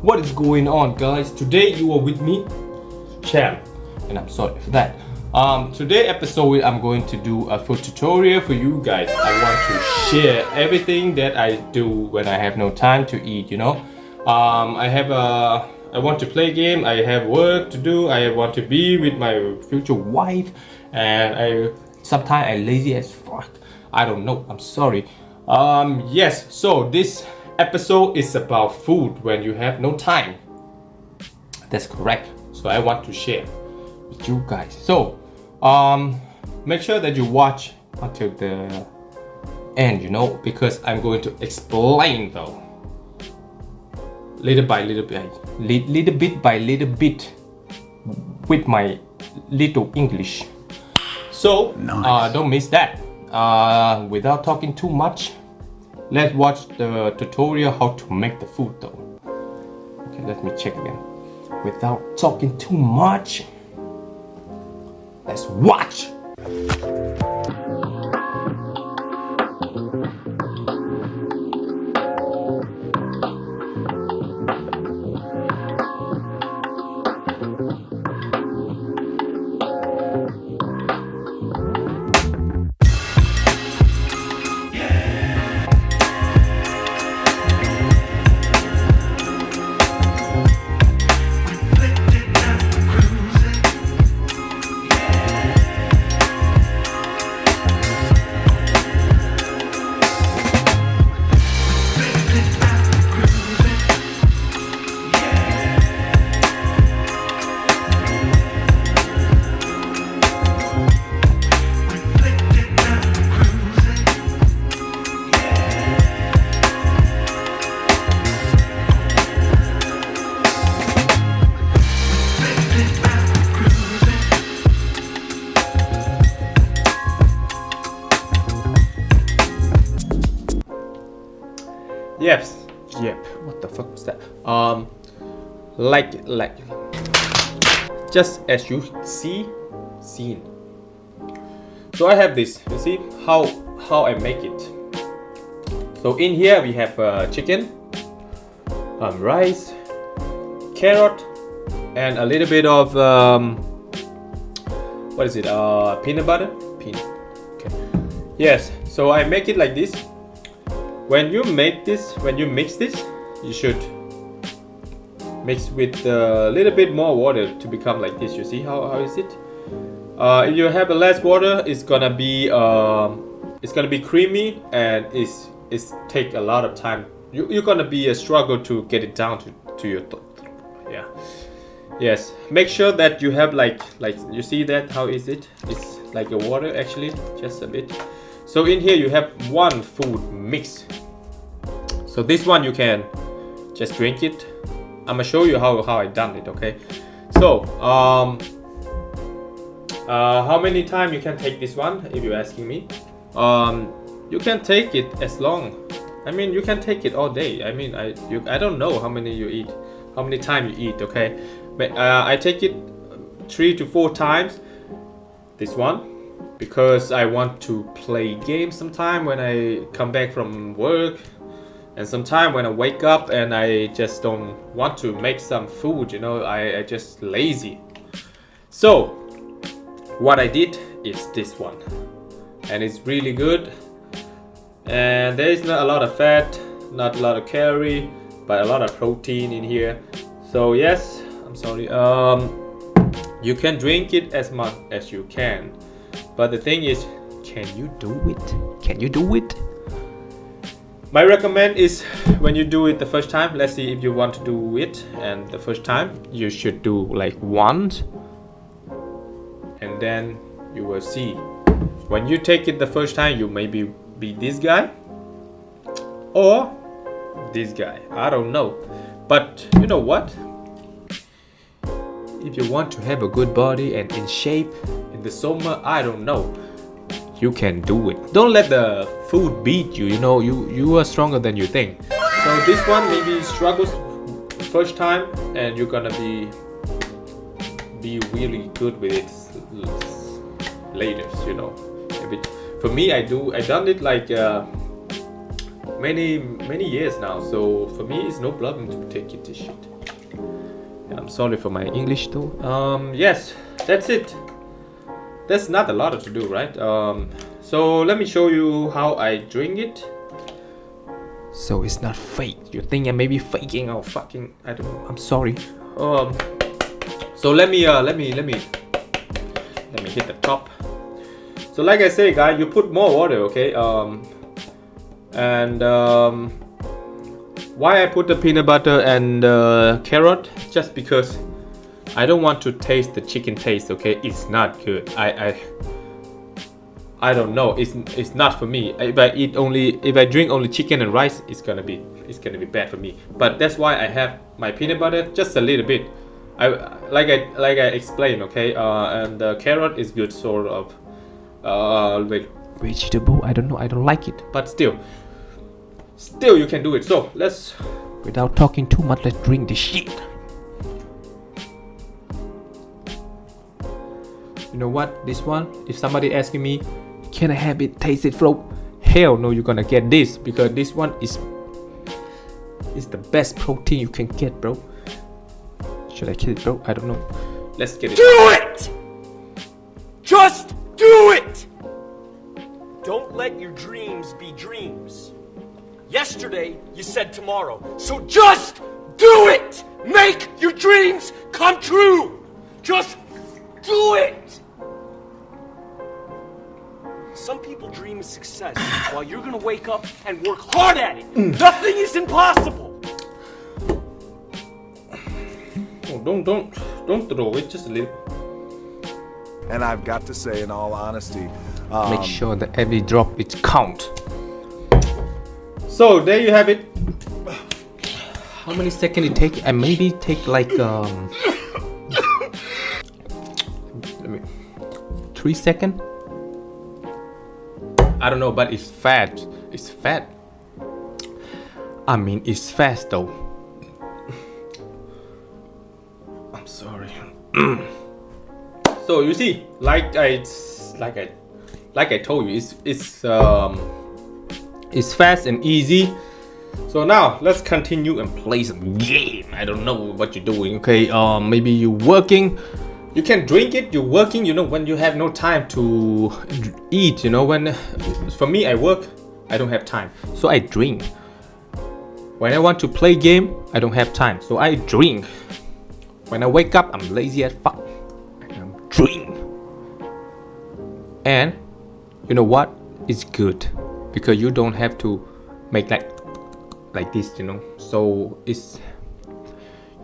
What is going on, guys? Today you are with me, Champ, and I'm sorry for that. Today episode I'm going to do a food tutorial for you guys. I want to share everything that I do when I have no time to eat. I want to play game. I have work to do. I want to be with my future wife, and sometimes I lazy as fuck. I don't know. I'm sorry. Yes. So this episode is about food when you have no time. That's correct. So I want to share with you guys. So make sure that you watch until the end, because I'm going to explain though little by little bit with my little English. So Nice. don't miss that. Without talking too much, let's watch the tutorial how to make the food though. Okay, let me check again. Without talking too much, let's watch. Yes. Yep. What the fuck was that? Like, just as you seen. So I have this. You see how I make it. So in here we have chicken, rice, carrot, and a little bit of what is it? Peanut butter. Okay. Yes. So I make it like this. When you mix this, you should mix with a little bit more water to become like this. You see how is it? If you have a less water, it's gonna be creamy and it's take a lot of time. You're gonna be a struggle to get it down to your yeah. Yes. Make sure that you have like you see that how is it? It's like a water actually, just a bit. So in here you have one food mix. So this one you can just drink it. I'm gonna show you how I done it, okay? So how many times you can take this one if you're asking me? You can take it as long. I mean you can take it all day. I mean I don't know how many you eat, how many times you eat, okay? But I take it 3 to 4 times. This one. Because I want to play games sometime when I come back from work, and sometime when I wake up and I just don't want to make some food, I just lazy. So what I did is this one, and it's really good, and there is not a lot of fat, not a lot of calorie, but a lot of protein in here. So yes, I'm sorry, you can drink it as much as you can. But the thing is, can you do it? Can you do it? My recommend is when you do it the first time, let's see if you want to do it, and the first time you should do like once, and then you will see. When you take it the first time, you maybe be this guy or this guy. I don't know. But you know what? If you want to have a good body and in shape in the summer, I don't know, you can do it. Don't let the food beat you. You are stronger than you think. So this one maybe struggles first time, and you're gonna be really good with it later. For me, I done it like many years now. So for me, it's no problem to take it this shit. I'm sorry for my English though. Yes, that's it. That's not a lot to do, right? So let me show you how I drink it. So it's not fake. You think I may be faking or fucking? I don't know. I'm sorry. So let me hit the top. So like I say, guys, you put more water, okay? Why I put the peanut butter and carrot? Just because I don't want to taste the chicken taste, okay? It's not good. I don't know. It's not for me. If I drink only chicken and rice, it's gonna be bad for me. But that's why I have my peanut butter just a little bit. Like I explained, okay? And the carrot is good, sort of. Vegetable. I don't know. I don't like it. But still you can do it. So let's, without talking too much, let's drink the shit. You know what? This one, if somebody asking me, can I have it, taste it, bro? Hell no, you're gonna get this, because this one is the best protein you can get, bro. Should I get it, bro? I don't know. Let's get it. Do it! Just do it! Don't let your dreams be dreams. Yesterday, you said tomorrow. So just do it! Make your dreams come true! Just do it! Some people dream of success while you're gonna wake up and work hard at it. Nothing is impossible! Oh, don't throw it, just a little. And I've got to say, in all honesty, Make sure that every drop is count. So there you have it. How many seconds it take? I maybe take like 3 seconds. I don't know, but it's fast. It's fat. I mean, it's fast though. I'm sorry. So you see, like I told you, it's fast and easy. So now let's continue and play some game. I don't know what you're doing, okay? Maybe you're working. You can drink it. You're working. You know, when you have no time to eat. You know, when for me I work, I don't have time, so I drink. When I want to play game, I don't have time, so I drink. When I wake up, I'm lazy as fuck, and I'm drink. And you know what? It's good because you don't have to make like this, you know. So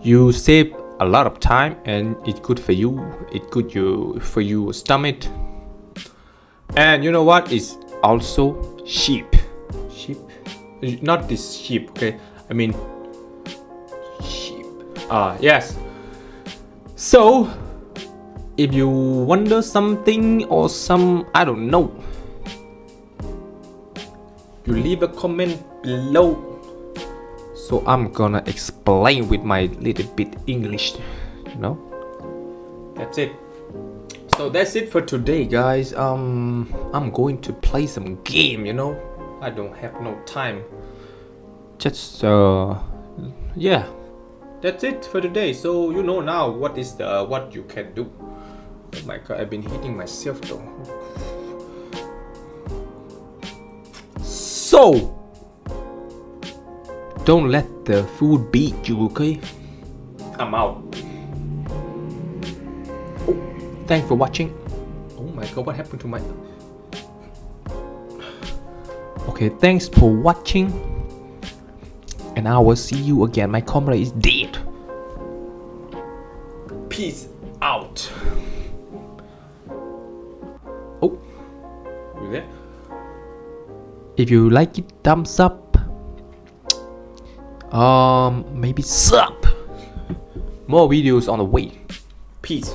you save a lot of time, and it's good for you. It's good for your stomach. And you know what? It's also cheap. Not this sheep, okay? I mean sheep. Yes. So if you wonder something or I don't know, you leave a comment below. So I'm gonna explain with my little bit English, you know. That's it. So that's it for today, guys. I'm going to play some game, you know. I don't have no time. Just yeah. That's it for today. So you know now what you can do. Oh my god, I've been hitting myself though. So don't let the food beat you, okay? I'm out. Oh, thanks for watching. Oh my god, what happened to my... Okay, thanks for watching. And I will see you again. My camera is dead. Peace out. Oh, you there? If you like it, thumbs up. Maybe sub. More videos on the way. Peace.